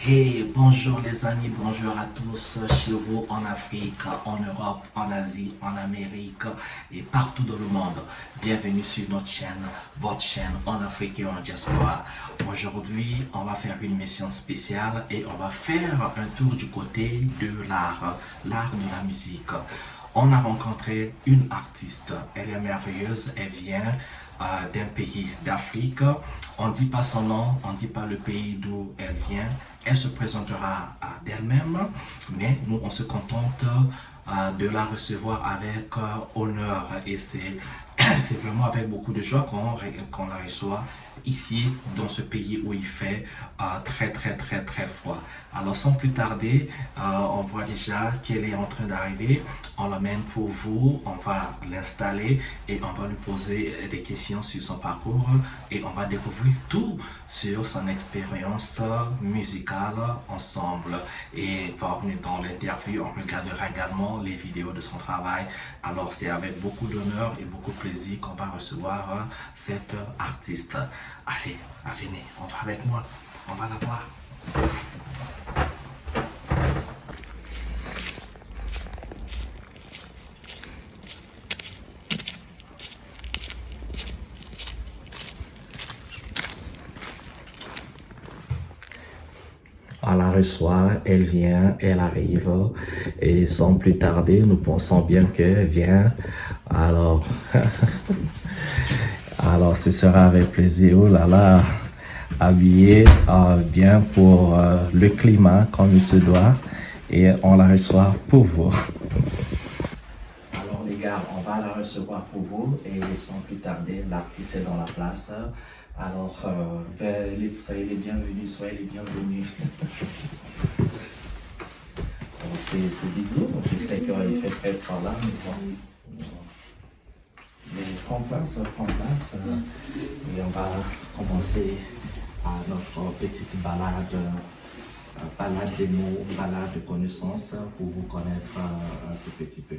Hey, bonjour les amis, bonjour à tous chez vous en Afrique, en Europe, en Asie, en Amérique et partout dans le monde. Bienvenue sur notre chaîne, votre chaîne en Afrique et en diaspora. Aujourd'hui, on va faire une mission spéciale et on va faire un tour du côté de l'art de la musique. On a rencontré une artiste, elle est merveilleuse, elle vient d'un pays d'Afrique. On ne dit pas son nom, on ne dit pas le pays d'où elle vient. Elle se présentera d'elle-même, mais nous, on se contente de la recevoir avec honneur. Et c'est vraiment avec beaucoup de joie qu'on la reçoit ici, dans ce pays où il fait très froid. Alors, sans plus tarder, on voit déjà qu'elle est en train d'arriver. On l'amène pour vous, on va l'installer et on va lui poser des questions sur son parcours et on va découvrir tout sur son expérience musicale ensemble. Et dans l'interview, on regardera également les vidéos de son travail. Alors, c'est avec beaucoup d'honneur et beaucoup de plaisir qu'on va recevoir cette artiste. Allez, venez, on va avec moi, on va la voir. On la reçoit, elle vient, elle arrive et sans plus tarder, nous pensons bien qu'elle vient. Alors, alors ce sera avec plaisir. Oh là là, habillée bien pour le climat comme il se doit et on la reçoit pour vous. Alors les gars, on va la recevoir pour vous et sans plus tarder, l'artiste est dans la place. Alors, soyez les bienvenus, soyez les bienvenus. C'est bisous, je sais qu'il fait très froid là, mais bon. Mais prends place, et on va commencer notre petite balade, balade des mots, balade de connaissances pour vous connaître un tout petit peu.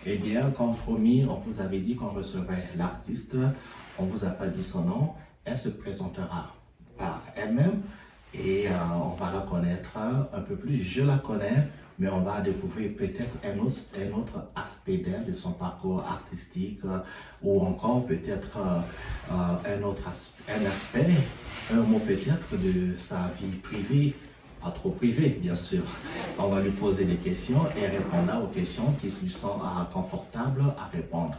Eh bien, comme promis, on vous avait dit qu'on recevrait l'artiste, on vous a pas dit son nom. Elle se présentera par elle-même et on va la connaître un peu plus. Je la connais, mais on va découvrir peut-être un autre aspect d'elle, de son parcours artistique ou encore peut-être un aspect, un mot peut-être de sa vie privée, pas trop privée bien sûr. On va lui poser des questions et elle répondra aux questions qui lui sont confortables à répondre.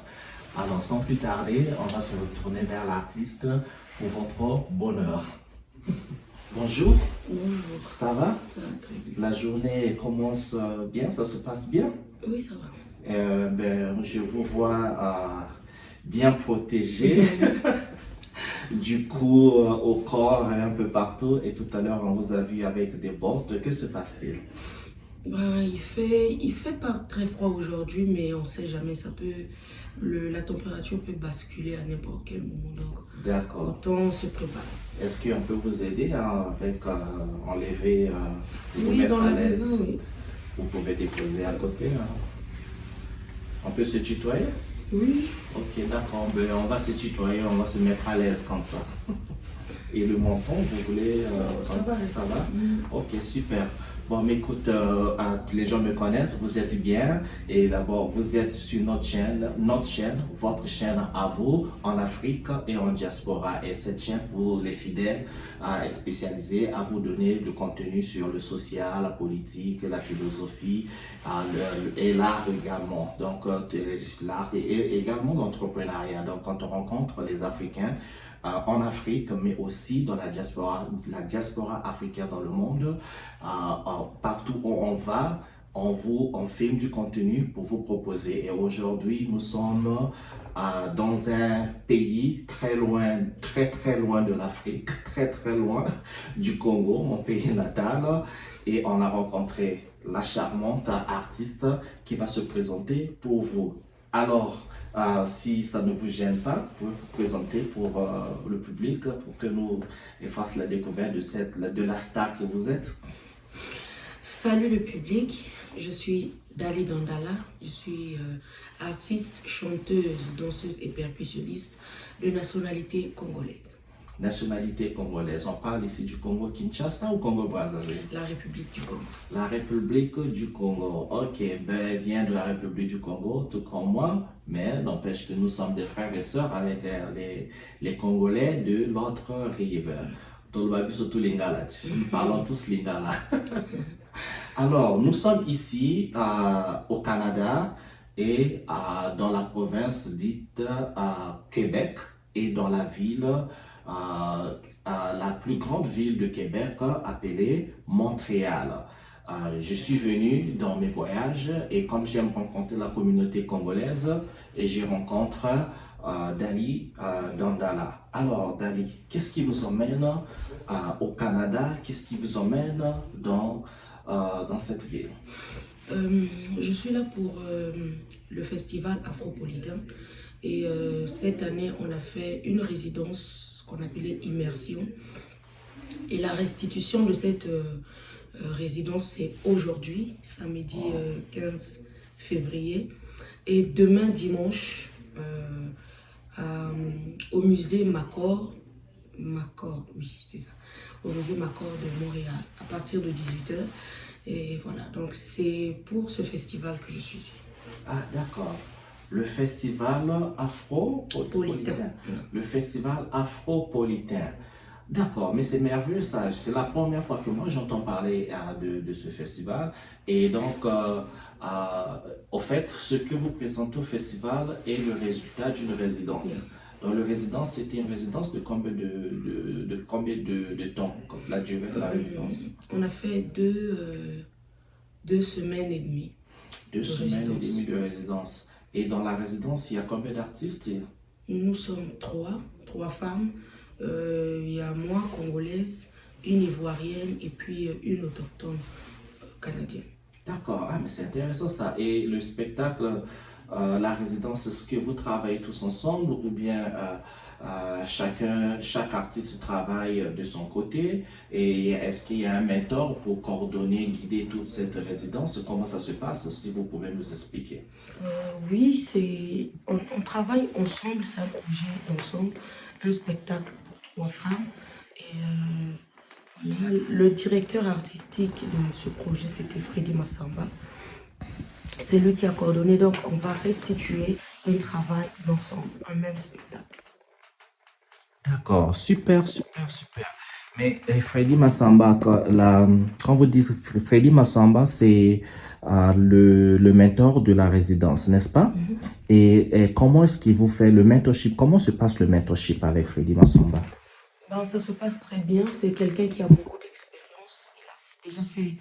Alors, sans plus tarder, on va se retourner vers l'artiste pour votre bonheur. Bonjour. Bonjour. Ça va? Ça va très bien. La journée commence bien, ça se passe bien? Oui, ça va. Je vous vois bien protégé, du cou au corps et un peu partout. Et tout à l'heure, on vous a vu avec des bottes. Que se passe-t-il? Il fait pas très froid aujourd'hui, mais on sait jamais, la température peut basculer à n'importe quel moment. Donc, D'accord. autant se préparer. Est-ce qu'on peut vous aider avec enlever, vous Oui, mettre dans à la l'aise? maison, oui. Vous pouvez déposer à côté. On peut se tutoyer? Oui. Ok, d'accord. On va se tutoyer, on va se mettre à l'aise comme ça. Et le menton, vous voulez... Ça va. Ok, super. Bon, mais écoute, les gens me connaissent, vous êtes bien. Et d'abord, vous êtes sur notre chaîne, votre chaîne à vous, en Afrique et en diaspora. Et cette chaîne, pour les fidèles, est spécialisée à vous donner du contenu sur le social, la politique, la philosophie et l'art également. Donc, l'art et également l'entrepreneuriat. Donc, quand on rencontre les Africains, en Afrique, mais aussi dans la diaspora africaine dans le monde. Partout où on va, on filme du contenu pour vous proposer. Et aujourd'hui, nous sommes dans un pays très loin, très loin de l'Afrique, très loin du Congo, mon pays natal. Et on a rencontré la charmante artiste qui va se présenter pour vous. Alors, si ça ne vous gêne pas, vous pouvez vous présenter pour le public, pour que nous fassions la découverte de la star que vous êtes. Salut le public, je suis Dali Dandala, je suis artiste, chanteuse, danseuse et percussionniste de nationalité congolaise. Nationalité congolaise. On parle ici du Congo-Kinshasa ou Congo-Brazzaville? La République du Congo. La République du Congo. Ok, ben, elle vient de la République du Congo, tout comme moi, mais n'empêche que nous sommes des frères et sœurs avec les Congolais de l'autre rive. Tolbabi surtout Lingala. Nous parlons tous Lingala. Alors, nous sommes ici au Canada et dans la province dite Québec et dans la ville, la plus grande ville de Québec appelée Montréal. Je suis venu dans mes voyages et comme j'aime rencontrer la communauté congolaise, et j'y rencontre Dali Dandala. Alors Dali, qu'est-ce qui vous emmène au Canada? Qu'est-ce qui vous emmène dans cette ville? Je suis là pour le festival Afropolitain et cette année on a fait une résidence qu'on appelait Immersion et la restitution de cette résidence c'est aujourd'hui, samedi 15 février et demain dimanche au musée Macor, oui c'est ça, au musée Macor de Montréal à partir de 18h. Et voilà, donc c'est pour ce festival que je suis ici. Ah, d'accord. Le festival afropolitain. Le festival afropolitain. D'accord, mais c'est merveilleux ça. C'est la première fois que moi j'entends parler de ce festival. Et donc, au fait, ce que vous présentez au festival est le résultat d'une résidence. Donc, la résidence, c'était une résidence de combien de temps, la durée de la résidence? On a fait 2 semaines et demie. 2 semaines et demie de résidence. Et dans la résidence, il y a combien d'artistes? Nous sommes 3 femmes. Il y a moi, congolaise, une ivoirienne et puis une autochtone canadienne. D'accord, mais c'est intéressant ça. Et le spectacle, la résidence, est-ce que vous travaillez tous ensemble ou bien chaque artiste travaille de son côté? Et est-ce qu'il y a un mentor pour coordonner, guider toute cette résidence? Comment ça se passe, si vous pouvez nous expliquer? Oui, on travaille ensemble, c'est un projet ensemble, un spectacle pour 3 femmes. Et voilà, le directeur artistique de ce projet, c'était Freddy Massamba. C'est lui qui a coordonné, donc on va restituer un travail d'ensemble, un même spectacle. D'accord, super. Mais Freddy Massamba, quand vous dites Freddy Massamba, c'est le mentor de la résidence, n'est-ce pas? Et comment est-ce qu'il vous fait le mentorship? Comment se passe le mentorship avec Freddy Massamba? Ça se passe très bien. C'est quelqu'un qui a beaucoup d'expérience. Il a déjà fait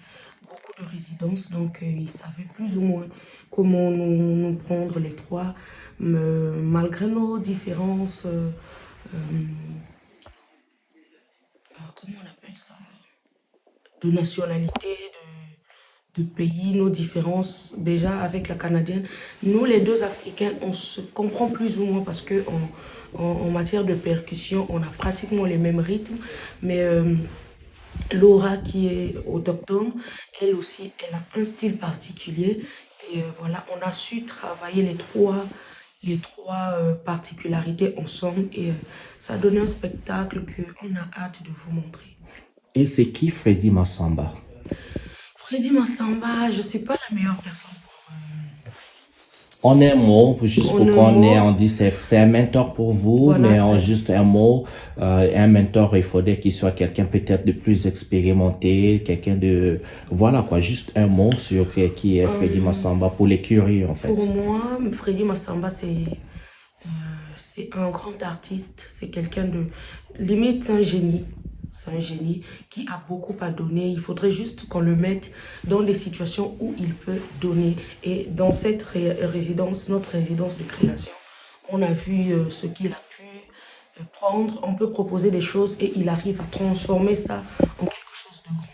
beaucoup de résidences, donc il savait plus ou moins comment nous prendre les 3, malgré nos différences. Comment on appelle ça? De nationalité, de pays, nos différences. Déjà avec la Canadienne, nous les 2 Africains, on se comprend plus ou moins parce que en matière de percussion, on a pratiquement les mêmes rythmes. Mais Laura, qui est autochtone, elle aussi, elle a un style particulier. Et voilà, on a su travailler les trois particularités ensemble et ça a donné un spectacle qu'on a hâte de vous montrer. Et c'est qui Freddy Massamba? Freddy Massamba, je ne suis pas la meilleure personne pour... On est un mot, juste pour qu'on ait, on dit c'est un mentor pour vous, voilà, mais en juste un mot, un mentor, il faudrait qu'il soit quelqu'un peut-être de plus expérimenté, quelqu'un de, voilà quoi, juste un mot sur qui est Freddy Massamba pour les curieux en fait. Pour moi, Freddy Massamba, c'est un grand artiste, c'est quelqu'un de, limite c'est un génie. C'est un génie qui a beaucoup à donner. Il faudrait juste qu'on le mette dans les situations où il peut donner. Et dans cette résidence, notre résidence de création, on a vu ce qu'il a pu prendre. On peut proposer des choses et il arrive à transformer ça en quelque chose de grand.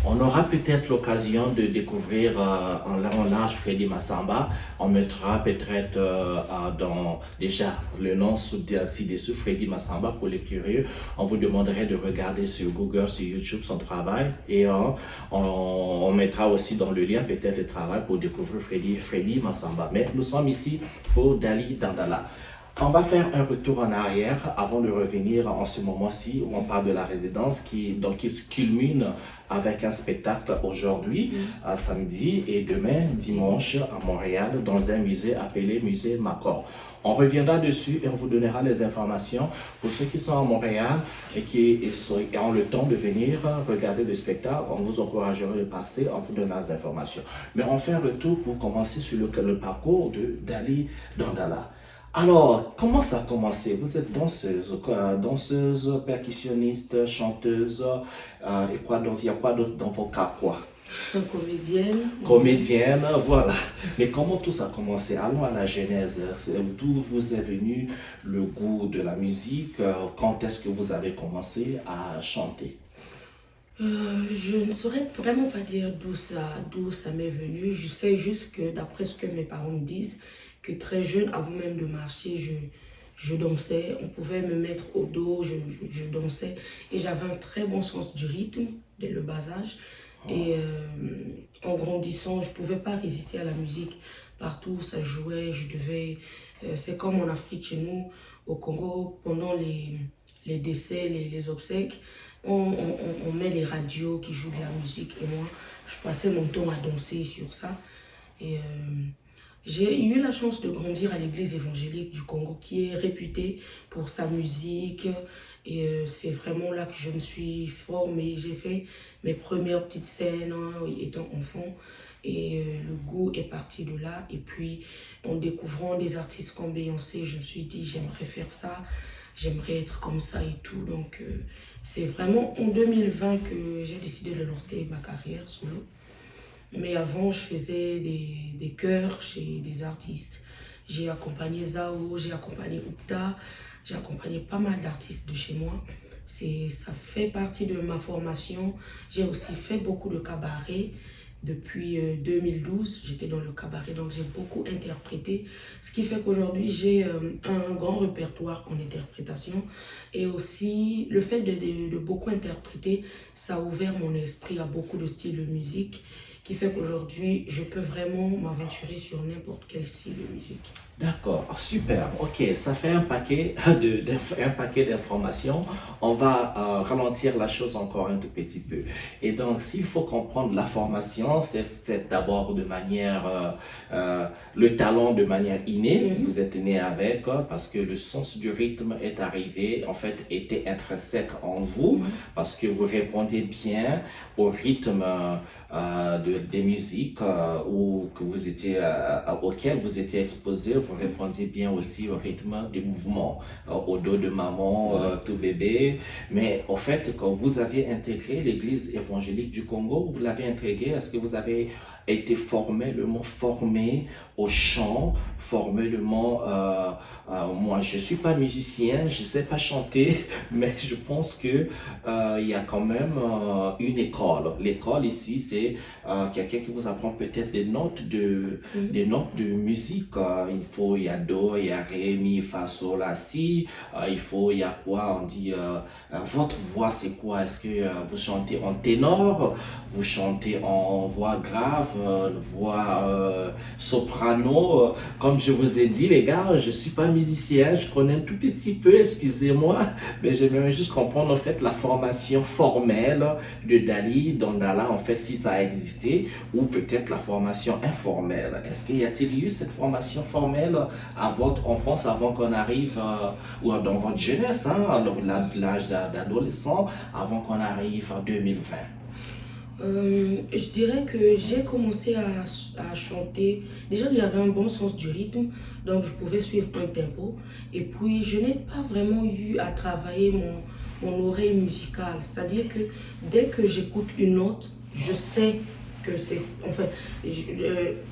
On aura peut-être l'occasion de découvrir en large Freddy Massamba. On mettra peut-être dans déjà le nom ci-dessous, Freddy Massamba pour les curieux. On vous demanderait de regarder sur Google, sur YouTube son travail et on mettra aussi dans le lien peut-être le travail pour découvrir Freddy Massamba. Mais nous sommes ici pour Dali Dandala. On va faire un retour en arrière avant de revenir en ce moment-ci où on parle de la résidence qui se culmine avec un spectacle aujourd'hui, à samedi et demain, dimanche, à Montréal, dans un musée appelé Musée Macor. On reviendra dessus et on vous donnera les informations pour ceux qui sont à Montréal et qui ont le temps de venir regarder le spectacle. On vous encouragera de passer, on vous donnera les informations. Mais on fait un retour pour commencer sur le parcours de Dali Dandala. Alors, comment ça a commencé? Vous êtes danseuse, percussionniste, chanteuse, et quoi d'autre? Il y a quoi d'autre dans vos cas, quoi? Comédienne. Comédienne, voilà. Mais comment tout ça a commencé? Allons à la genèse. D'où vous est venu le goût de la musique? Quand est-ce que vous avez commencé à chanter? Je ne saurais vraiment pas dire d'où ça m'est venu. Je sais juste que d'après ce que mes parents me disent, que très jeune, avant même de marcher, je dansais. On pouvait me mettre au dos, je dansais. Et j'avais un très bon sens du rythme dès le bas âge. Et en grandissant, je ne pouvais pas résister à la musique. Partout, ça jouait, je devais... c'est comme en Afrique, chez nous, au Congo, pendant les décès, les obsèques, on met les radios qui jouent de la musique. Et moi, je passais mon temps à danser sur ça. Et j'ai eu la chance de grandir à l'église évangélique du Congo, qui est réputée pour sa musique. Et c'est vraiment là que je me suis formée. J'ai fait mes premières petites scènes étant enfant. Et le goût est parti de là. Et puis, en découvrant des artistes comme Beyoncé, je me suis dit, j'aimerais faire ça. J'aimerais être comme ça et tout. Donc, c'est vraiment en 2020 que j'ai décidé de lancer ma carrière solo. Mais avant, je faisais des chœurs chez des artistes. J'ai accompagné Zao, j'ai accompagné Oupta, j'ai accompagné pas mal d'artistes de chez moi. Ça fait partie de ma formation. J'ai aussi fait beaucoup de cabaret. Depuis 2012, j'étais dans le cabaret, donc j'ai beaucoup interprété. Ce qui fait qu'aujourd'hui, j'ai un grand répertoire en interprétation. Et aussi, le fait de beaucoup interpréter, ça a ouvert mon esprit à beaucoup de styles de musique, qui fait qu'aujourd'hui, je peux vraiment m'aventurer sur n'importe quel style de musique. D'accord, super, ok, ça fait un paquet d'informations. On va ralentir la chose encore un tout petit peu. Et donc, s'il faut comprendre la formation, c'est fait d'abord de manière, le talent de manière innée, vous êtes né avec, parce que le sens du rythme est arrivé, en fait, était intrinsèque en vous, parce que vous répondez bien au rythme des musiques auxquelles vous étiez exposé. Vous répondiez bien aussi au rythme des mouvements, au dos de maman, tout bébé. Mais au fait, quand vous avez intégré l'église évangélique du Congo, vous l'avez intégré, est-ce que vous avez été formé au chant, moi je suis pas musicien, je sais pas chanter, mais je pense que il y a quand même une école. L'école ici, c'est quelqu'un qui vous apprend peut-être des notes de musique. Il y a do, il y a ré, mi, fa, sol, la, si. Il y a quoi? On dit votre voix, c'est quoi? Est-ce que vous chantez en ténor, vous chantez en voix grave, voix soprano? Comme je vous ai dit, les gars, je suis pas musicien, je connais un tout petit peu, excusez-moi, mais j'aimerais juste comprendre en fait la formation formelle de Dali Dandala, en fait, si ça a existé, ou peut-être la formation informelle. Est-ce qu'il y a-t-il eu cette formation formelle à votre enfance avant qu'on arrive, ou dans votre jeunesse, à l'âge d'adolescent, avant qu'on arrive en 2020? Je dirais que j'ai commencé à chanter. Déjà que j'avais un bon sens du rythme, donc je pouvais suivre un tempo. Et puis, je n'ai pas vraiment eu à travailler mon oreille musicale. C'est-à-dire que dès que j'écoute une note, je sais que c'est... Enfin,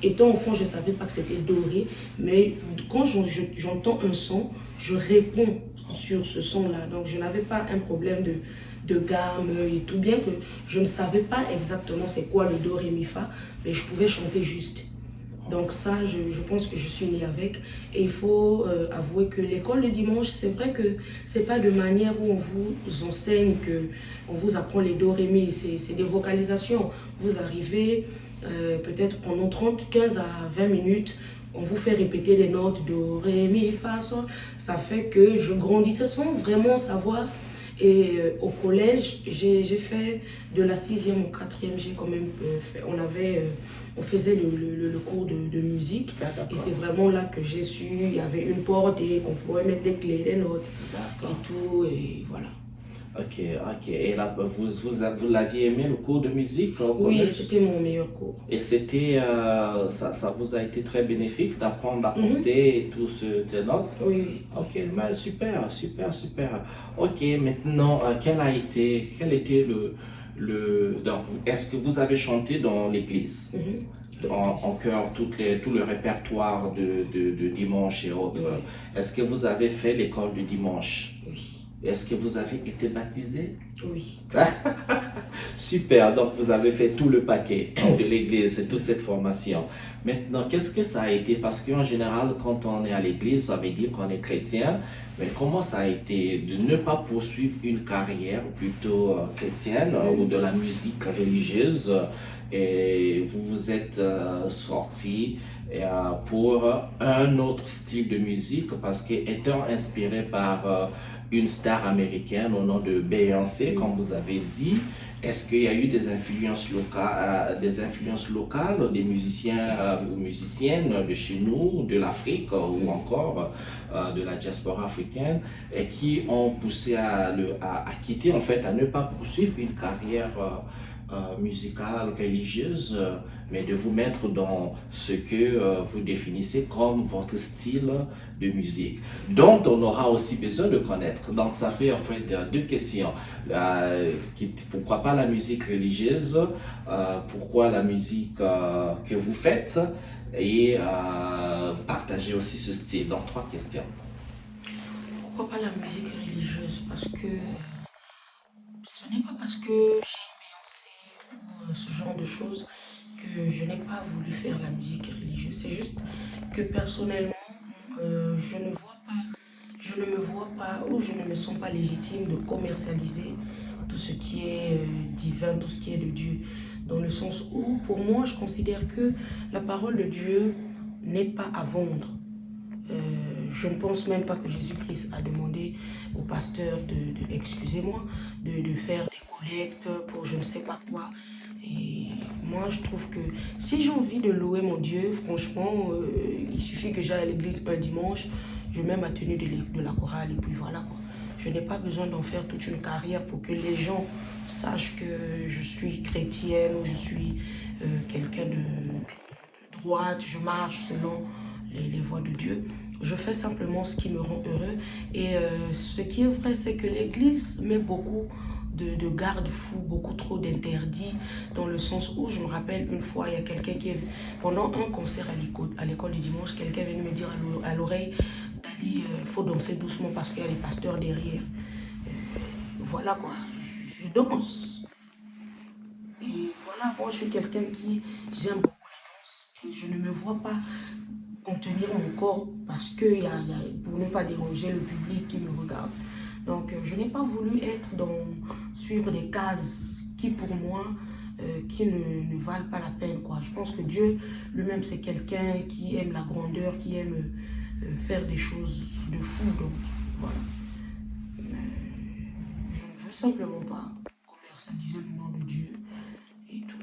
étant enfant, je ne savais pas que c'était doré. Mais quand j'entends un son, je réponds sur ce son-là. Donc, je n'avais pas un problème de gamme et tout, bien que je ne savais pas exactement c'est quoi le do, ré, mi, fa, mais je pouvais chanter juste. Donc ça, je pense que je suis née avec. Et il faut avouer que l'école le dimanche, c'est vrai que c'est pas de manière où on vous enseigne, on vous apprend les do, ré, mi, c'est des vocalisations. Vous arrivez peut-être pendant 15 à 20 minutes, on vous fait répéter les notes do, ré, mi, fa, sol. Ça fait que je grandissais sans vraiment savoir. Et au collège, j'ai fait de la 6e au 4e, j'ai quand même fait, on faisait le cours de musique. Et c'est vraiment là que j'ai su, il y avait une porte et qu'on pouvait mettre les clés, les notes et tout, et voilà. Ok, ok. Et là, vous l'aviez aimé le cours de musique au Oui, collège? c'était mon meilleur cours. Et c'était, ça vous a été très bénéfique d'apprendre à compter et tout tes notes? Oui, oui. Ok, ben super, super, super. Ok, maintenant, quel était donc, est-ce que vous avez chanté dans l'église? En chœur, tout le répertoire de dimanche et autres. Oui. Est-ce que vous avez fait l'école du dimanche? Oui. Est-ce que vous avez été baptisé? Oui. Super, donc vous avez fait tout le paquet de l'église et toute cette formation. Maintenant, qu'est-ce que ça a été? Parce qu'en général, quand on est à l'église, ça veut dire qu'on est chrétien. Mais comment ça a été de ne pas poursuivre une carrière plutôt chrétienne ou de la musique religieuse et vous vous êtes sorti pour un autre style de musique parce qu'étant inspiré par une star américaine au nom de Beyoncé, comme vous avez dit, est-ce qu'il y a eu des influences locales, des musiciens ou musiciennes de chez nous, de l'Afrique ou encore de la diaspora africaine, et qui ont poussé à quitter, en fait, à ne pas poursuivre une carrière musicale, religieuse, mais de vous mettre dans ce que vous définissez comme votre style de musique, dont on aura aussi besoin de connaître. Donc ça fait en fait deux questions. Pourquoi pas la musique religieuse? Pourquoi la musique que vous faites? Et partager aussi ce style. Donc trois questions. Pourquoi pas la musique religieuse? Parce que ce n'est pas parce que j'aime Beyoncé ou ce genre de choses que je n'ai pas voulu faire la musique religieuse. C'est juste que personnellement, je ne me vois pas ou je ne me sens pas légitime de commercialiser tout ce qui est divin, tout ce qui est de Dieu. Dans le sens où, pour moi, je considère que la parole de Dieu n'est pas à vendre. Je ne pense même pas que Jésus-Christ a demandé au pasteur excusez-moi, de faire des collectes pour je ne sais pas quoi. Et moi, je trouve que si j'ai envie de louer mon Dieu, franchement, il suffit que j'aille à l'église un dimanche, je mets ma tenue de la chorale et puis voilà quoi. Je n'ai pas besoin d'en faire toute une carrière pour que les gens sachent que je suis chrétienne ou je suis quelqu'un de droite, je marche selon les voies de Dieu. Je fais simplement ce qui me rend heureux. Et ce qui est vrai, c'est que l'Église met beaucoup de garde-fous, beaucoup trop d'interdits, dans le sens où, je me rappelle une fois, il y a quelqu'un qui, pendant un concert à l'école du dimanche, quelqu'un est venu me dire à l'oreille, Dali, il faut danser doucement parce qu'il y a les pasteurs derrière. Voilà quoi, je danse. Et voilà, moi je suis quelqu'un qui, j'aime beaucoup la danse et je ne me vois pas contenir mon corps parce que pour ne pas déranger le public qui me regarde. Donc je n'ai pas voulu être suivre des cases qui pour moi qui ne valent pas la peine quoi. Je pense que Dieu lui-même c'est quelqu'un qui aime la grandeur, qui aime faire des choses de fou. Donc voilà. Je ne veux simplement pas commercialiser le nom de Dieu et tout.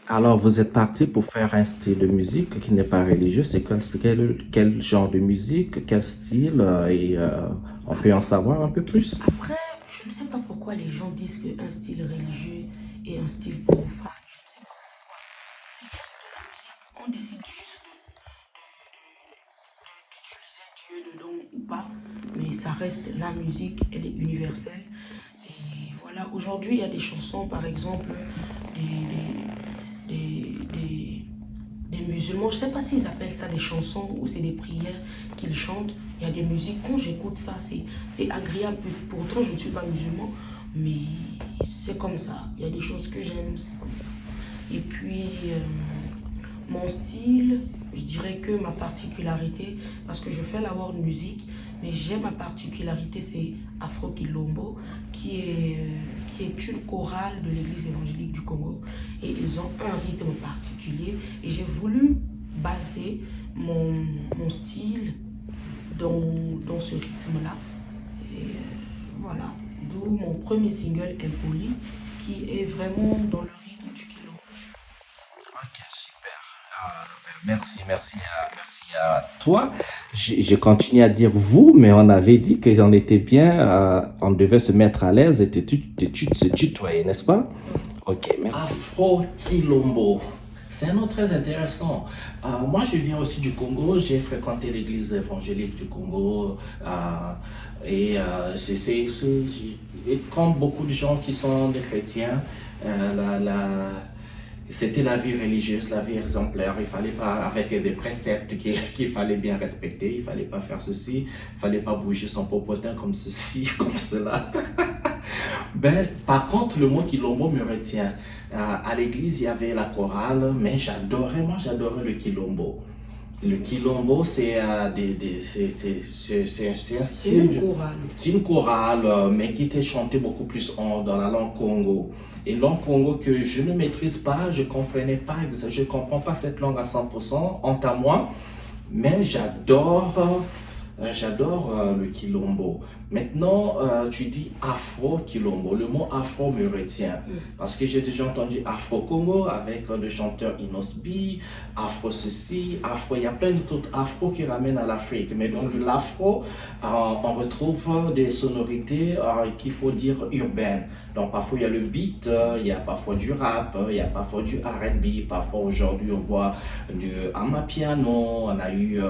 Alors, vous êtes parti pour faire un style de musique qui n'est pas religieux. C'est quel genre de musique, quel style et on peut en savoir un peu plus? Après, je ne sais pas pourquoi les gens disent qu'un style religieux est un style profane. Je ne sais pas pourquoi. C'est juste de la musique. On décide juste d'utiliser Dieu dedans ou pas. Mais ça reste la musique, elle est universelle. Et voilà, aujourd'hui, il y a des chansons, par exemple, des musulmans, je ne sais pas s'ils appellent ça des chansons ou c'est des prières qu'ils chantent. Il y a des musiques, quand j'écoute ça, c'est agréable. Pourtant, je ne suis pas musulman, mais c'est comme ça. Il y a des choses que j'aime, c'est comme ça. Et puis, mon style, je dirais que ma particularité, parce que je fais la world music, mais j'ai ma particularité, c'est Afro Kilombo, qui est une chorale de l'église évangélique du Congo. Et ils ont un rythme particulier. Et j'ai voulu baser mon style dans ce rythme-là. Et voilà, d'où mon premier single Impoli, qui est vraiment dans le rythme du kilo. Ok, super. Merci à toi. J'ai continué à dire vous, mais on avait dit qu'on était bien, on devait se mettre à l'aise et se tutoyer, n'est-ce pas? Ok, merci. Afro Quilombo. C'est un nom très intéressant. Moi, je viens aussi du Congo. J'ai fréquenté l'église évangélique du Congo. Et comme beaucoup de gens qui sont des chrétiens, c'était la vie religieuse, la vie exemplaire. Il fallait pas, avec des préceptes qu'il fallait bien respecter. Il fallait pas faire ceci. Il fallait pas bouger son popotin comme ceci, comme cela. Ben, par contre, le mot Quilombo me retient. À l'église, il y avait la chorale, mais j'adorais le Quilombo. Le Quilombo, c'est un style. C'est une chorale, mais qui était chantée beaucoup plus dans la langue Congo. Et langue Congo que je ne maîtrise pas, je comprends pas cette langue à 100%, honte à moi, mais j'adore le Quilombo. Maintenant, tu dis Afro Quilombo. Le mot Afro me retient parce que j'ai déjà entendu Afro Congo avec le chanteur Inosbi, Afro ceci, Afro. Il y a plein d'autres Afro qui ramènent à l'Afrique. Mais dans l'Afro, on retrouve des sonorités qu'il faut dire urbaines. Donc parfois il y a le beat, il y a parfois du rap, il y a parfois du R&B. Parfois aujourd'hui on voit du Amapiano. On a eu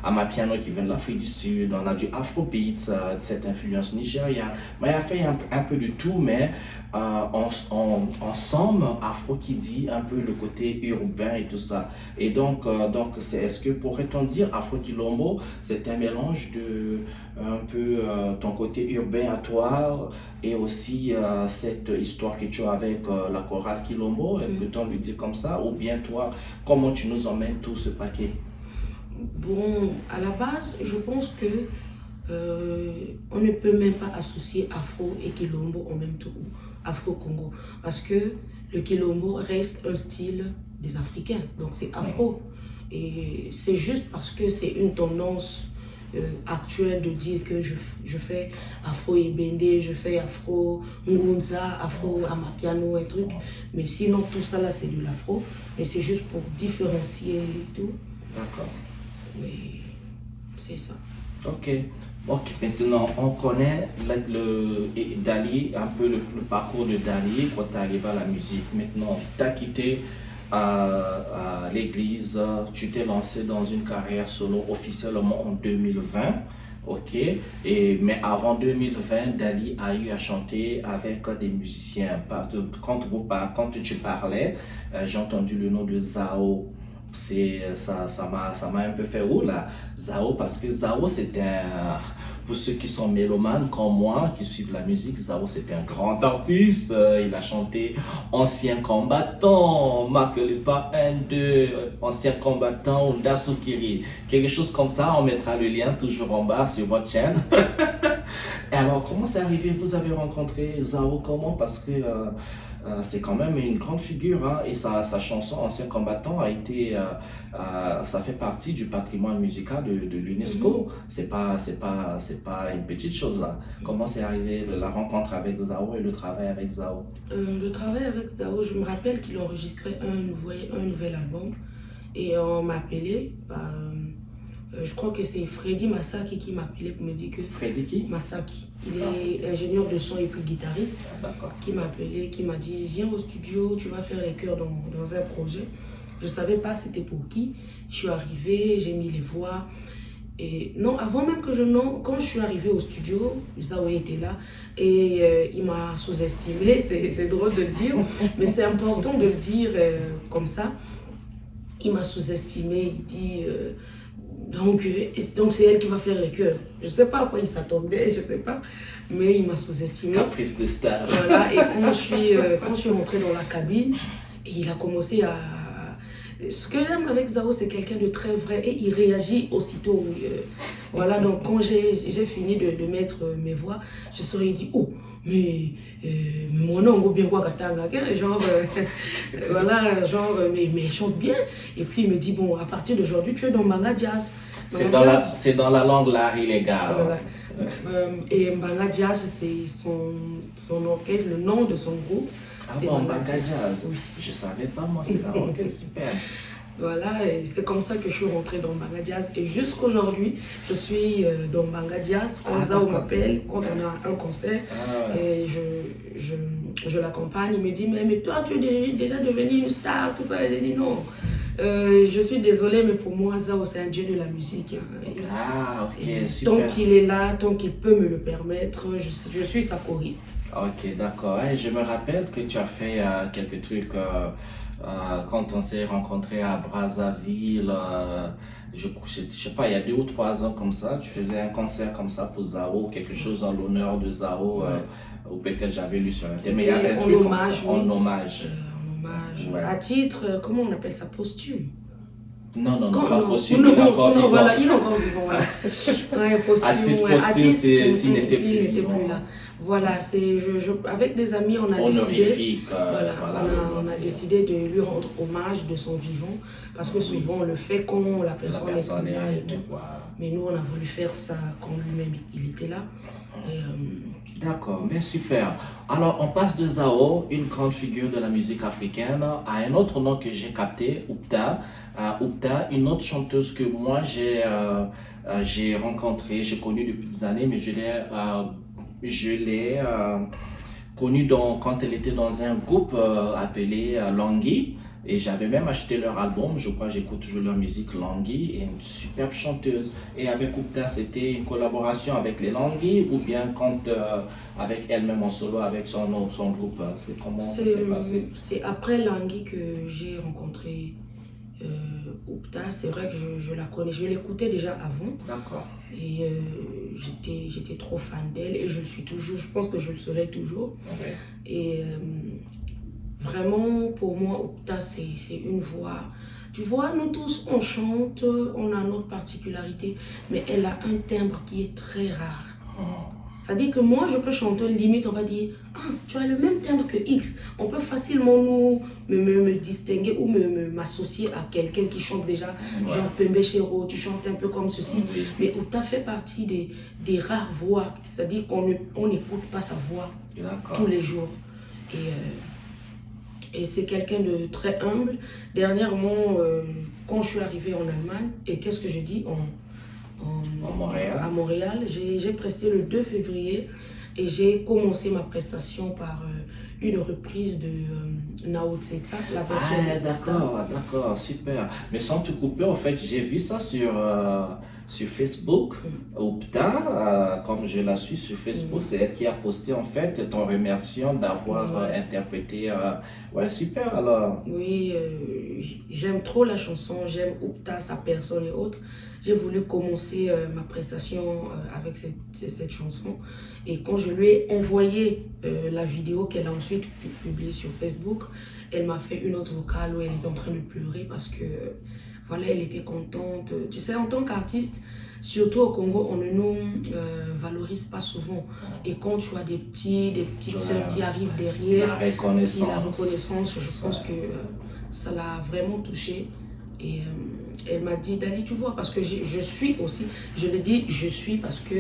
Amapiano qui vient de l'Afrique du Sud. On a du Afrobeat, cette influence nigériane. Mais il a fait un peu de tout, mais ensemble, Afro qui dit un peu le côté urbain et tout ça. Et donc est-ce que pourrait-on dire Afro Quilombo, c'est un mélange de un peu ton côté urbain à toi et aussi cette histoire que tu as avec la chorale Quilombo, peut-on le dire comme ça? Ou bien toi, comment tu nous emmènes tout ce paquet? Bon, à la base, je pense que on ne peut même pas associer Afro et Quilombo en même temps, Afro-Congo, parce que le Quilombo reste un style des Africains, donc c'est Afro. Et c'est juste parce que c'est une tendance actuelle de dire que je fais Afro-Ebende, je fais Afro-Ngunza, Afro-Amapiano, un truc. Mais sinon, tout ça là, c'est de l'Afro. Mais c'est juste pour différencier et tout. D'accord. Mais c'est ça. Ok. Ok, maintenant on connaît Dali, un peu le parcours de Dali quand tu arrives à la musique. Maintenant, tu as quitté l'église, tu t'es lancé dans une carrière solo officiellement en 2020. Ok, mais avant 2020, Dali a eu à chanter avec des musiciens. Quand tu parlais, j'ai entendu le nom de Zao. Ça m'a un peu fait là, Zao, parce que Zao pour ceux qui sont mélomanes comme moi, qui suivent la musique, Zao c'était un grand artiste. Il a chanté Ancien combattant, Makele pas un, deux, Ancien combattant, Dasukiri, quelque chose comme ça. On mettra le lien toujours en bas sur votre chaîne. Et alors, comment c'est arrivé? Vous avez rencontré Zao comment? Parce que c'est quand même une grande figure, hein, et sa chanson Ancien combattant ça fait partie du patrimoine musical de l'UNESCO. C'est pas une petite chose là. Comment c'est arrivé la rencontre avec Zao et le travail avec Zao? Le travail avec Zao, je me rappelle qu'il enregistrait un nouvel album et on m'a appelé. Je crois que c'est Freddy Masaki qui m'a appelé pour me dire que... Freddy qui? Masaki. Il est ingénieur de son et puis guitariste. D'accord. Qui m'a appelé, qui m'a dit viens au studio, tu vas faire les chœurs dans un projet. Je ne savais pas c'était pour qui. Je suis arrivée, j'ai mis les voix. Et non, avant même que quand je suis arrivée au studio, Zao était là et il m'a sous-estimé. C'est drôle de le dire, mais c'est important de le dire comme ça. Il m'a sous-estimé, il dit... Donc c'est elle qui va faire les chœurs. Je ne sais pas à quoi il s'attendait, je ne sais pas, mais il m'a sous-estimé. Caprice de star. Voilà, et quand je suis rentrée dans la cabine, et il a commencé à... Ce que j'aime avec Zao, c'est quelqu'un de très vrai et il réagit aussitôt. Voilà, donc quand j'ai fini de mettre mes voix, je serais dit, oh, mais mon nom, bien quoi, genre, voilà, genre, mais elle chante bien. Et puis il me dit, bon, à partir d'aujourd'hui, tu es dans Mbanga Jazz. C'est dans la langue l'art illégal. Voilà. Et Mbanga Jazz, c'est son orchestre, le nom de son groupe. Ah c'est bon, Mbanga Jazz. Oui. Je savais pas, moi, c'est la langue, super. Voilà, et c'est comme ça que je suis rentrée dans Mbanga Jazz. Et jusqu'aujourd'hui, je suis dans Mbanga Jazz. Quand Zao m'appelle, quand on a un concert, et je l'accompagne. Il me dit, mais toi, tu es déjà devenue une star, tout ça. J'ai dit non. Je suis désolée, mais pour moi, Zao, c'est un dieu de la musique. Ah, ok, et super. tant qu'il est là, tant qu'il peut me le permettre, je suis sa choriste. Ok, d'accord. Et je me rappelle que tu as fait quelques trucs quand on s'est rencontrés à Brazzaville. Je sais pas, il y a 2 ou 3 ans comme ça, tu faisais un concert comme ça pour Zao, quelque chose en l'honneur de Zao, ou peut-être j'avais lu sur Internet, mais il y avait un truc comme ça, en hommage. Ouais. À titre, comment on appelle ça, posthume? Non, pas posthume, il est encore vivant. Voilà, il est encore vivant, voilà. Ouais, posthume, posthume, s'il n'était plus plus là. Voilà, avec des amis, on a honorifique, décidé, on a décidé de lui rendre hommage de son vivant, parce que souvent on le fait quand la personne est là. Mais nous, on a voulu faire ça quand lui-même il était là. D'accord, mais super. Alors, on passe de Zao, une grande figure de la musique africaine, à un autre nom que j'ai capté, Oupta. Oupta, une autre chanteuse que moi j'ai rencontrée, j'ai connue depuis des années, mais je l'ai connue quand elle était dans un groupe appelé Langui. Et j'avais même acheté leur album, je crois que j'écoute toujours leur musique, Langui, et une superbe chanteuse. Et avec Oupta, c'était une collaboration avec les Langui ou bien avec elle-même en solo, avec son groupe, c'est comment ça s'est passé? C'est après Langui que j'ai rencontré Oupta. C'est vrai que je la connais, je l'écoutais déjà avant. D'accord. Et j'étais trop fan d'elle et je le suis toujours, je pense que je le serai toujours. Okay. Et vraiment, pour moi, Oupta, c'est une voix. Tu vois, nous tous, on chante, on a notre particularité, mais elle a un timbre qui est très rare. C'est-à-dire que moi, je peux chanter, limite, on va dire, ah, tu as le même timbre que X. On peut facilement me distinguer ou m'associer à quelqu'un qui chante déjà, genre Pembe Chero, tu chantes un peu comme ceci. Mais Oupta fait partie des rares voix, c'est-à-dire qu'on n'écoute pas sa voix tous les jours. Et c'est quelqu'un de très humble. Dernièrement, quand je suis arrivée en Allemagne, et qu'est-ce que je dis à Montréal, j'ai presté le 2 février et j'ai commencé ma prestation par une reprise de Nao Tsetsa, la version d'accord, super. Mais sans te couper, en fait, j'ai vu ça sur Facebook. Oupta, comme je la suis sur Facebook, c'est elle qui a posté en fait ton remerciement d'avoir interprété. Ouais, super alors. Oui, j'aime trop la chanson, j'aime Oupta, sa personne et autres. J'ai voulu commencer ma prestation avec cette chanson. Et quand je lui ai envoyé la vidéo qu'elle a ensuite publiée sur Facebook, elle m'a fait une autre vocale où elle était en train de pleurer parce que voilà, elle était contente. Tu sais, en tant qu'artiste, surtout au Congo, on ne nous valorise pas souvent. Et quand tu as des petites sœurs qui arrivent derrière, la reconnaissance, je pense que ça l'a vraiment touchée. Et elle m'a dit, Dali, tu vois, parce que je suis aussi, je le dis, je suis parce que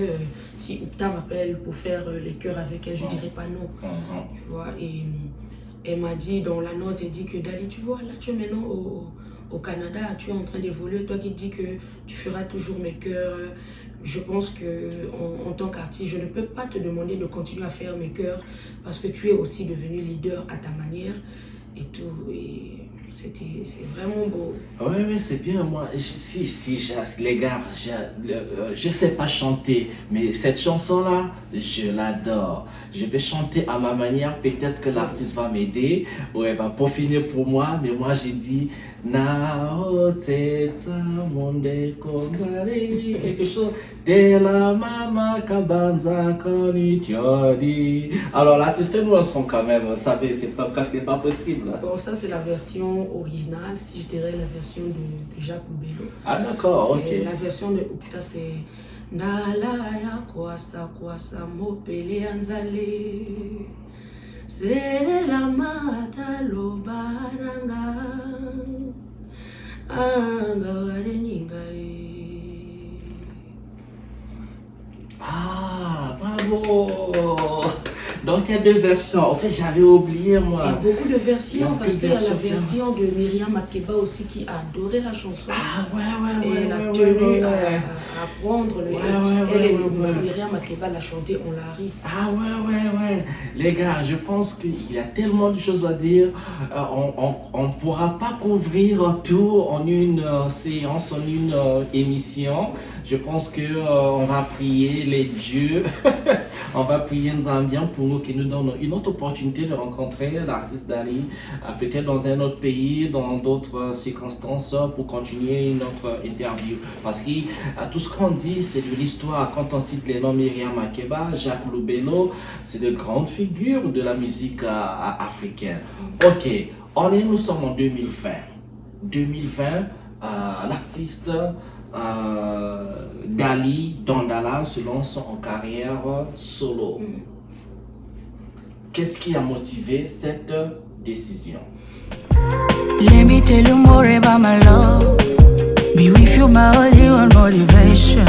si Oupta m'appelle pour faire les chœurs avec elle, je ne dirais pas non. Tu vois, et elle m'a dit dans la note, elle dit que Dali, tu vois, là tu es maintenant au Canada, tu es en train d'évoluer, toi qui dis que tu feras toujours mes chœurs. Je pense que en tant qu'artiste, je ne peux pas te demander de continuer à faire mes chœurs parce que tu es aussi devenu leader à ta manière et tout. Et c'est vraiment beau. Oui, c'est bien. Moi, les gars, je sais pas chanter, mais cette chanson-là, je l'adore. Je vais chanter à ma manière. Peut-être que l'artiste va m'aider ou elle va peaufiner pour moi, mais moi, j'ai dit Nao Tsetsa Monde Konzari, quelque chose de la mama kabanza konitiori. Alors, l'artiste fait nous un son quand même, vous savez, c'est pas possible. Bon, ça, c'est la version originale, si je dirais la version de Jacques Loubello. Ah, d'accord, ok. Et la version de Oupta, c'est ndala ya kwasa kwasa mopele anzale serela mata lobaranga anga wareningae. Ah, bravo! Donc il y a 2 versions. En fait, j'avais oublié moi. Il y a beaucoup de versions parce qu'il y a la versions. version de Myriam Makeba aussi qui a adoré la chanson. Ah ouais, Et elle a tenu à prendre le Myriam Makeba l'a chanté, on l'a ri. Ah ouais. Les gars, je pense qu'il y a tellement de choses à dire. On ne pourra pas couvrir tout en une séance, en une émission. Je pense qu'on va prier les dieux. On va prier Nzambian pour nous, qui nous donne une autre opportunité de rencontrer l'artiste Dali, peut-être dans un autre pays, dans d'autres circonstances, pour continuer une autre interview. Parce que tout ce qu'on dit, c'est de l'histoire. Quand on cite les noms Myriam Makeba, Jacques Lubelo, c'est de grandes figures de la musique africaine. Ok, nous sommes en 2020. 2020, l'artiste Dali Dandala se lance en carrière solo. Qu'est-ce qui a motivé cette décision? Let me tell you more about my love. Be with you, my only one motivation.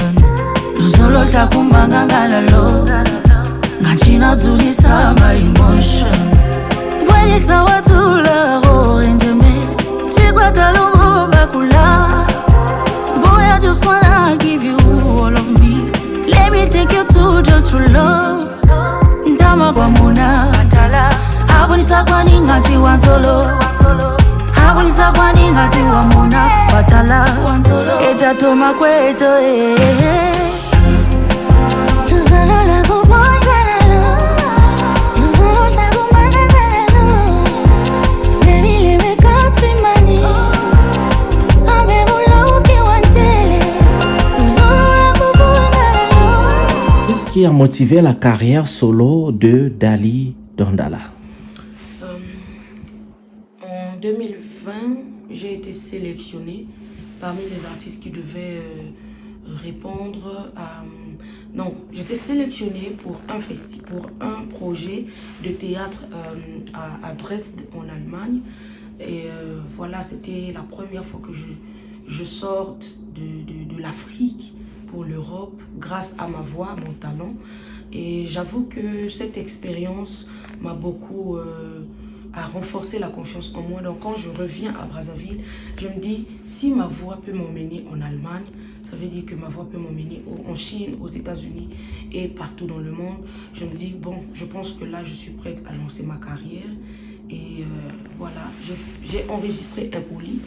Luzolo takumbanga ngalalo. Ngachina zulisa my emotion. Bwelisa watula oranjeme. Chikwata lubo bakula. Boy, I just wanna give you all of me. Let me take you to the true love. Ndama kwa muna Hapo nisakwa ningachi wanzolo Hapo nisakwa ningachi wamuna Watala Eta toma kweto Tuzalo la kubonya lalo Tuzalo la kumanga zalalo Baby let me cut to money Abe mula uke wantele Tuzalo la kubonya lalo. Qu'est-ce qui a motivé la carrière solo de Dali Dandala? En 2020, j'ai été sélectionnée parmi les artistes qui devaient répondre à... Non, j'étais sélectionnée pour un projet de théâtre à Dresde, en Allemagne. Et voilà, c'était la première fois que je sorte de l'Afrique pour l'Europe grâce à ma voix, à mon talent. Et j'avoue que cette expérience m'a beaucoup a renforcé la confiance en moi. Donc quand je reviens à Brazzaville, je me dis, si ma voix peut m'emmener en Allemagne, ça veut dire que ma voix peut m'emmener en Chine, aux États-Unis et partout dans le monde. Je me dis, bon, je pense que là, je suis prête à lancer ma carrière. Et voilà, j'ai enregistré un poli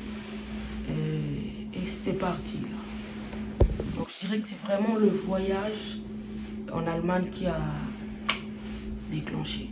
et c'est parti. Donc je dirais que c'est vraiment le voyage en Allemagne qui a déclenché.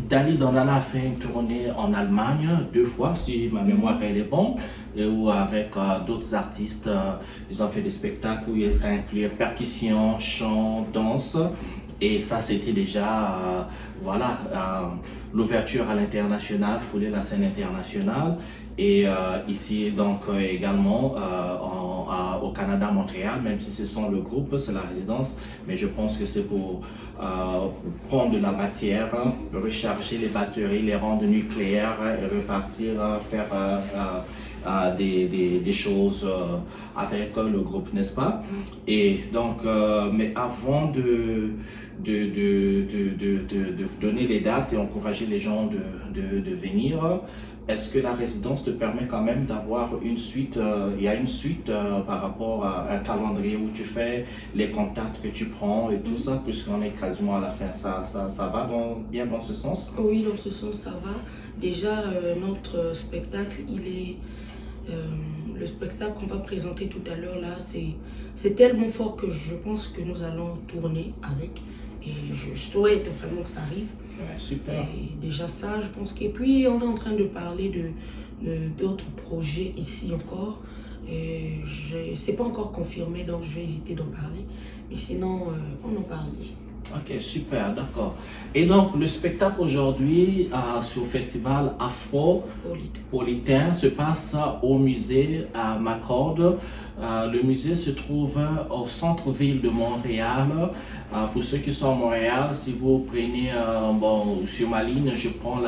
Dali Dandala a fait une tournée en Allemagne 2 fois, si ma mémoire elle est bonne, où avec d'autres artistes, ils ont fait des spectacles où ça incluait percussion, chant, danse. Et ça, c'était déjà voilà, l'ouverture à l'international, fouler la scène internationale. Et ici, donc, également au Canada, Montréal, même si ce sont le groupe, c'est la résidence, mais je pense que c'est pour prendre de la matière, recharger les batteries, les rendre nucléaires et repartir faire des choses avec le groupe, n'est-ce pas? Et donc, mais avant de donner les dates et encourager les gens de venir, est-ce que la résidence te permet quand même d'avoir une suite, il y a une suite par rapport à un calendrier où tu fais les contacts que tu prends et tout ça, puisqu'on est quasiment à la fin, ça va bien dans ce sens? Oui, dans ce sens, ça va. Déjà, notre spectacle, le spectacle qu'on va présenter tout à l'heure, là, c'est tellement fort que je pense que nous allons tourner avec. Et je souhaite vraiment que ça arrive. Ouais, super. Et déjà ça, je pense que... Et puis, on est en train de parler d'autres projets ici encore. C'est pas encore confirmé, donc je vais éviter d'en parler. Mais sinon, on en parle déjà. Ok, super, d'accord. Et donc, le spectacle aujourd'hui sur le festival Afro-Politain se passe au musée à Macorde. Le musée se trouve au centre-ville de Montréal. Pour ceux qui sont à Montréal, si vous prenez, sur ma ligne, je prends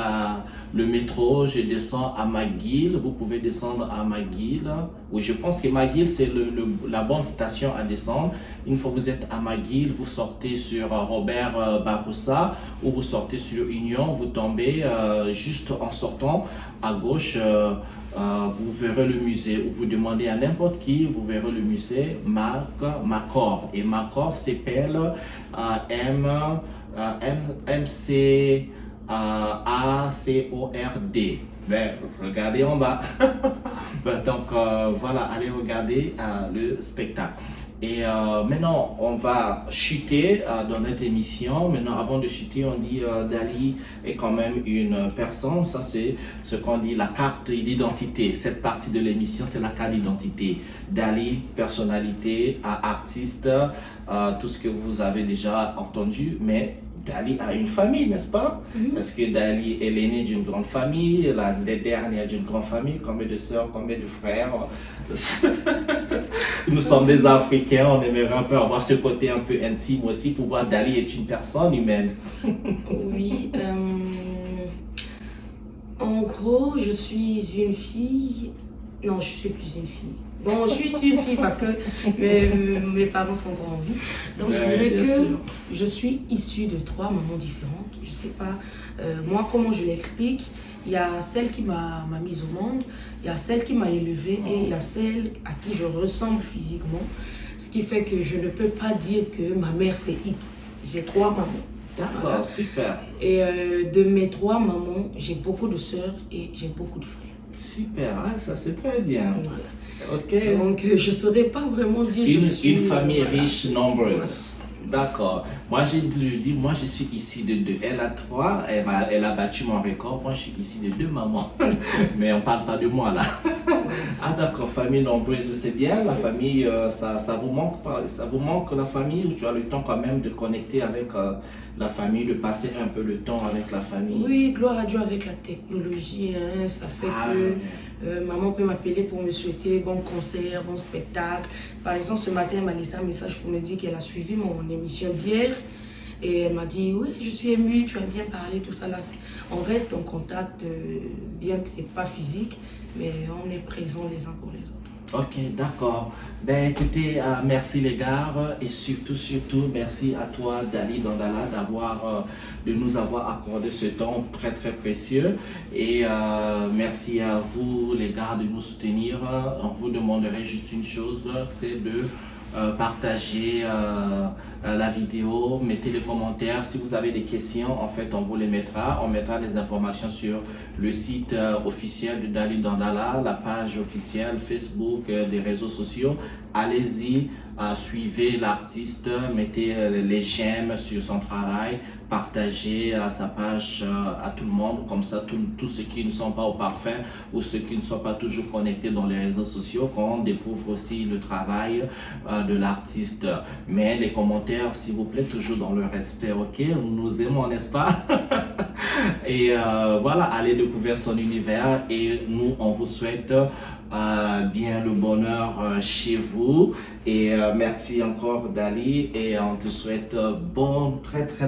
le métro, je descends à McGill. Vous pouvez descendre à McGill. Oui, je pense que McGill, c'est la bonne station à descendre. Une fois que vous êtes à McGill, vous sortez sur Robert Baroussa ou vous sortez sur Union, vous tombez juste en sortant à gauche, vous verrez le musée. Vous demandez à n'importe qui, vous verrez le musée Macorde. Et Macorde s'appelle M-C-A-C-O-R-D. Ben, regardez en bas. Donc voilà, allez regarder le spectacle. Et maintenant, on va chuter dans notre émission. Maintenant, avant de chuter, on dit Dali est quand même une personne. Ça, c'est ce qu'on dit la carte d'identité. Cette partie de l'émission, c'est la carte d'identité. Dali, personnalité, artiste, tout ce que vous avez déjà entendu. Mais Dali a une famille, n'est-ce pas? Est-ce que Dali est l'aîné d'une grande famille, la dernière d'une grande famille? Combien de sœurs, combien de frères? Nous sommes des Africains, on aimerait un peu avoir ce côté un peu intime aussi pour voir Dali est une personne humaine. Oui, en gros, je suis une fille. Non, je suis plus une fille. Bon, je suis une fille parce que mes parents sont encore en vie. Donc, je dirais que je suis issue de 3 mamans différentes. Je sais pas, moi, comment je l'explique. Il y a celle qui m'a mise au monde, il y a celle qui m'a élevée et il y a celle à qui je ressemble physiquement. Ce qui fait que je ne peux pas dire que ma mère c'est X. J'ai 3 mamans. D'accord, voilà. super. Et de mes 3 mamans, j'ai beaucoup de sœurs et j'ai beaucoup de frères. Super, hein, ça c'est très bien. Voilà. Ok. Donc je ne saurais pas vraiment dire Une famille riche, nombreuse. D'accord. Moi, je dis, moi, je suis ici de 2. Elle a 3, elle a battu mon record. Moi, je suis ici de 2 mamans. Mais on ne parle pas de moi, là. Ah, d'accord, famille nombreuse, c'est bien. La famille, ça vous manque pas? Ça vous manque la famille? Ou tu as le temps quand même de connecter avec la famille, de passer un peu le temps avec la famille? Oui, gloire à Dieu avec la technologie. Hein, ça fait que maman peut m'appeler pour me souhaiter bon concert, bon spectacle. Par exemple, ce matin, elle m'a laissé un message pour me dire qu'elle a suivi mon émission d'hier. Et elle m'a dit, oui, je suis émue, tu as bien parlé, tout ça là. On reste en contact, bien que ce n'est pas physique, mais on est présents les uns pour les autres. Ok, d'accord. Ben écoutez, merci les gars et surtout merci à toi Dali Dandala de nous avoir accordé ce temps très très précieux et merci à vous les gars de nous soutenir. On vous demanderait juste une chose, c'est de partagez la vidéo, mettez les commentaires. Si vous avez des questions, en fait, on vous les mettra. On mettra des informations sur le site officiel de Dali Dandala, la page officielle Facebook, Facebook, des réseaux sociaux. Allez-y, suivez l'artiste, mettez les j'aime sur son travail, partagez sa page à tout le monde, comme ça tous ceux qui ne sont pas au parfum ou ceux qui ne sont pas toujours connectés dans les réseaux sociaux, qu'on découvre aussi le travail de l'artiste. Mais les commentaires, s'il vous plaît, toujours dans le respect, ok? Nous aimons, n'est-ce pas? Et voilà, allez découvrir son univers et nous, on vous souhaite bien le bonheur chez vous. Et merci encore Dali et on te souhaite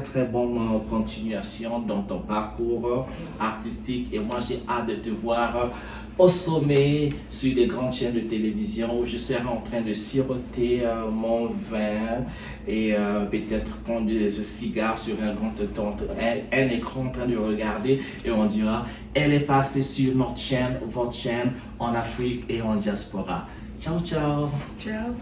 très bonne continuation dans ton parcours artistique. Et moi, j'ai hâte de te voir au sommet sur des grandes chaînes de télévision où je serai en train de siroter mon vin et peut-être prendre des cigares sur un écran en train de regarder et on dira elle est passée sur notre chaîne, votre chaîne en Afrique et en diaspora. Ciao ciao. Ciao.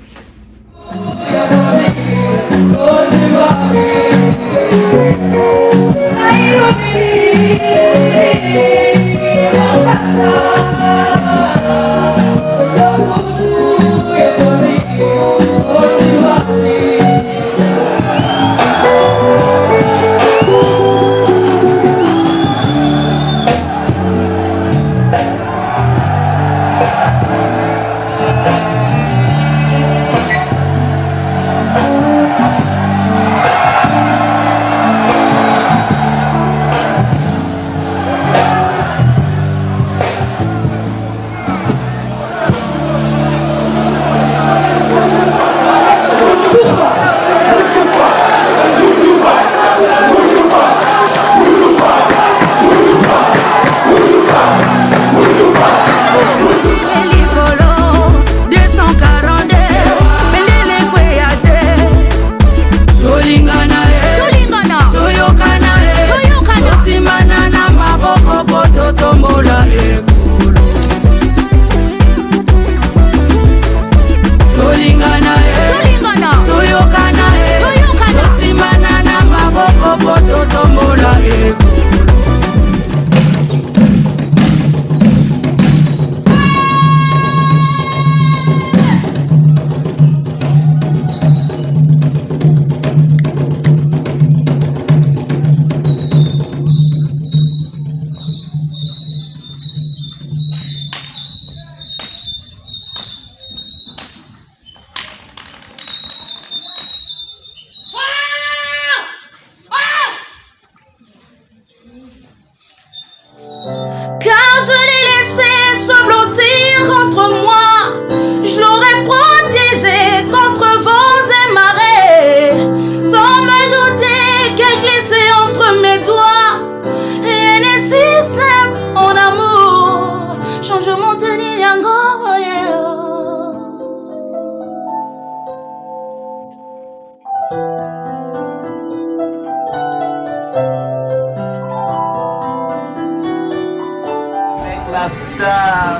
La star,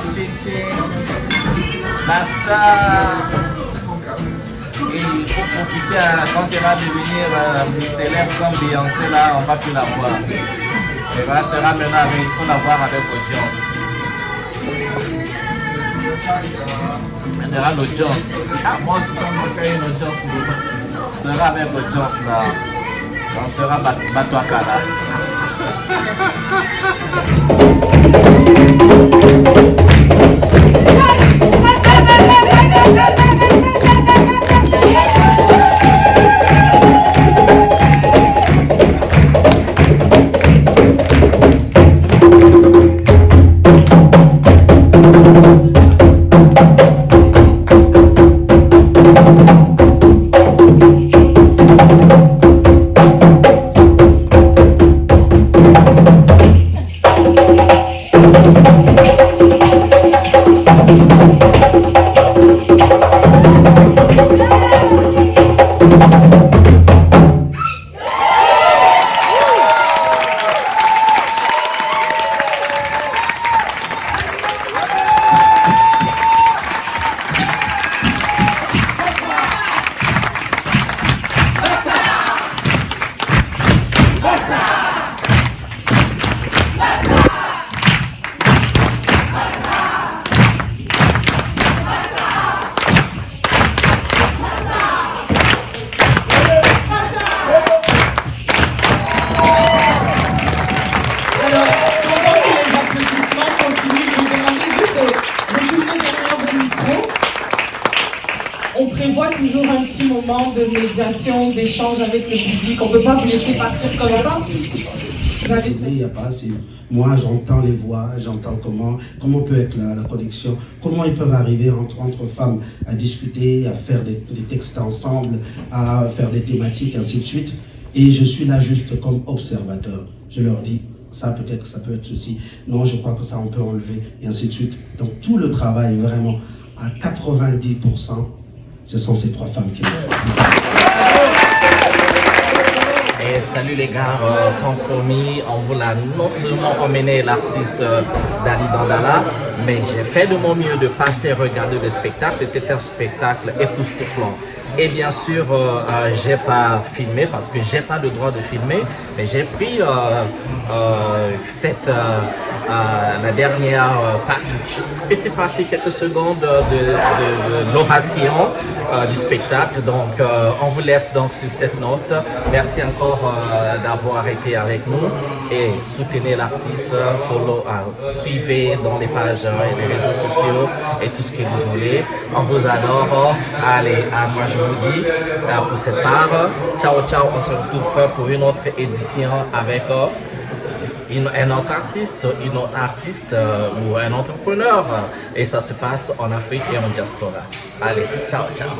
la star. Et il faut profiter quand elle va devenir célèbre comme Beyoncé, là, on va plus la voir. Elle va sera maintenant avec, il faut la voir avec audience. Elle aura l'audience. Ah, moi, si on fait une audience, on sera avec audience là. On sera Batouaka là. prévoit toujours un petit moment de médiation, d'échange avec le public. On ne peut pas vous laisser partir comme ça. Vous avez ça. Il n'y a pas assez. Moi, j'entends les voix, j'entends comment peut être la connexion, comment ils peuvent arriver entre femmes à discuter, à faire des textes ensemble, à faire des thématiques, ainsi de suite. Et je suis là juste comme observateur. Je leur dis, ça peut-être que ça peut être ceci. Non, je crois que ça on peut enlever, et ainsi de suite. Donc tout le travail, vraiment, à 90%, ce sont ces trois femmes qui le font. Et salut les gars, comme promis, on voulait non seulement emmener l'artiste Dali Dandala, mais j'ai fait de mon mieux de passer regarder le spectacle. C'était un spectacle époustouflant. Et bien sûr, j'ai pas filmé parce que j'ai pas le droit de filmer, mais j'ai pris la dernière petite partie, quelques secondes de l'ovation du spectacle. Donc, on vous laisse donc sur cette note. Merci encore d'avoir été avec nous et soutenez l'artiste, suivez dans les pages et les réseaux sociaux et tout ce que vous voulez. On vous adore. Allez, à moi je vous dis pour cette part, ciao ciao, on se retrouve pour une autre édition avec un autre artiste, ou un entrepreneur, et ça se passe en Afrique et en diaspora. Allez, ciao ciao.